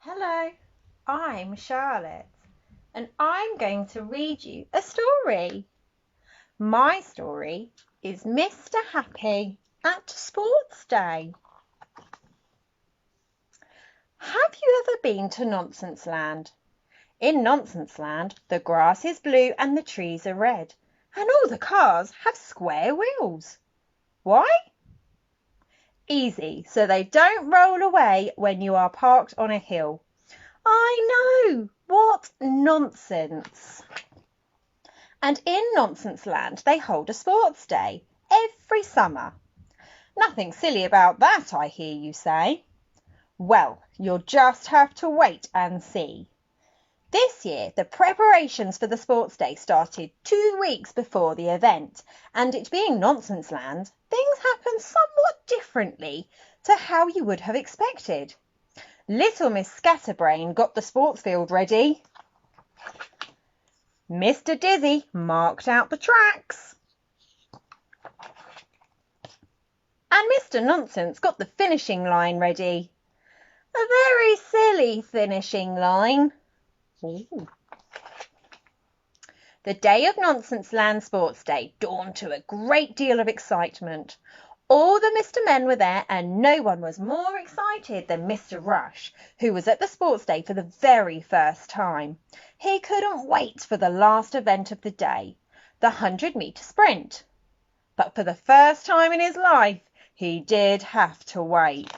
Hello, I'm Charlotte, and I'm going to read you a story. My story is Mr. Happy at Sports Day. Have you ever been to Nonsense Land? In Nonsense Land, the grass is blue and the trees are red, and all the cars have square wheels. Why? Easy, so they don't roll away when you are parked on a hill. I know, what nonsense. And in Nonsense Land, they hold a sports day every summer. Nothing silly about that, I hear you say. Well, you'll just have to wait and see. This year, the preparations for the sports day started 2 weeks before the event, and it being Nonsense Land, things happened somewhat differently to how you would have expected. Little Miss Scatterbrain got the sports field ready. Mr. Dizzy marked out the tracks. And Mr. Nonsense got the finishing line ready. A very silly finishing line. Ooh. The day of Nonsense Land Sports Day dawned to a great deal of excitement. All the Mr. Men were there, and no one was more excited than Mr. Rush, who was at the sports day for the very first time. He couldn't wait for the last event of the day, the 100-metre sprint. But for the first time in his life, he did have to wait.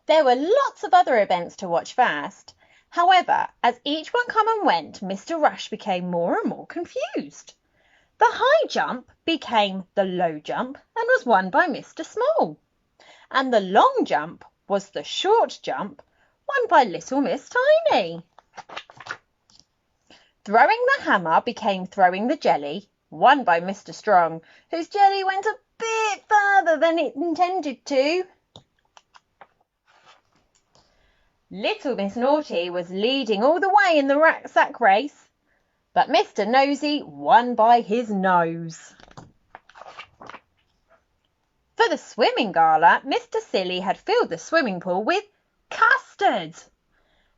There were lots of other events to watch first. However, as each one came and went, Mr. Rush became more and more confused. The high jump became the low jump and was won by Mr. Small. And the long jump was the short jump, won by Little Miss Tiny. Throwing the hammer became throwing the jelly, won by Mr. Strong, whose jelly went a bit further than it intended to. Little Miss Naughty was leading all the way in the sack race, but Mr. Nosy won by his nose. For the swimming gala, Mr. Silly had filled the swimming pool with custard.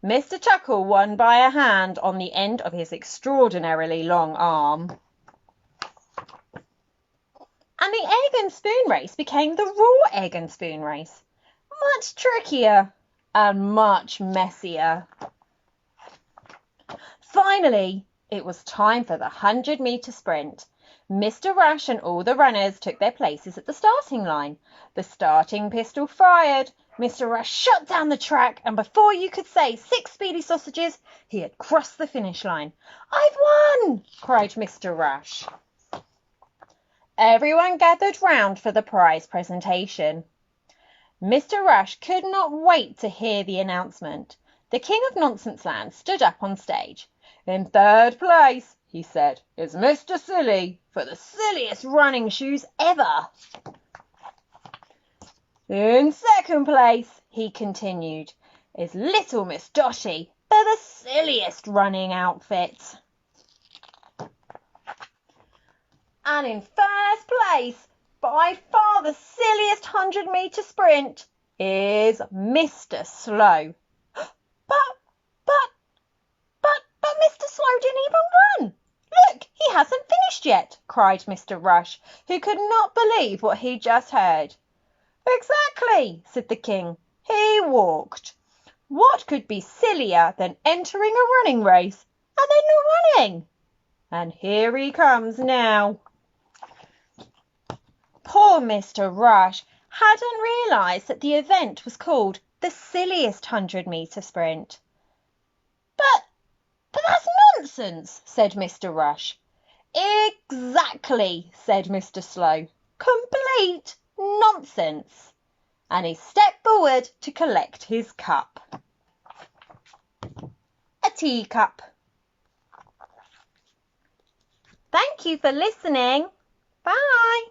Mr. Chuckle won by a hand on the end of his extraordinarily long arm. And the egg and spoon race became the raw egg and spoon race. Much trickier and much messier. Finally, it was time for the 100-metre sprint. Mr. Rush and all the runners took their places at the starting line. The starting pistol fired. Mr. Rush shot down the track, and before you could say 6 speedy sausages, he had crossed the finish line. "I've won!" cried Mr. Rush. Everyone gathered round for the prize presentation. Mr. Rush could not wait to hear the announcement. The King of Nonsense Land stood up on stage. "In third place," he said, "is Mr. Silly for the silliest running shoes ever. In second place," he continued, "is Little Miss Dotty for the silliest running outfit. And in first place, by far the silliest 100-metre sprint, is Mr. Slow." But Mr. Slow didn't even run. "Look, he hasn't finished yet," cried Mr. Rush, who could not believe what he just heard. "Exactly," said the King. "He walked. What could be sillier than entering a running race and then not running? And here he comes now." Poor Mr. Rush hadn't realised that the event was called the silliest 100-metre sprint. But that's nonsense," said Mr. Rush. "Exactly," said Mr. Slow. "Complete nonsense." And he stepped forward to collect his cup. A teacup. Thank you for listening. Bye.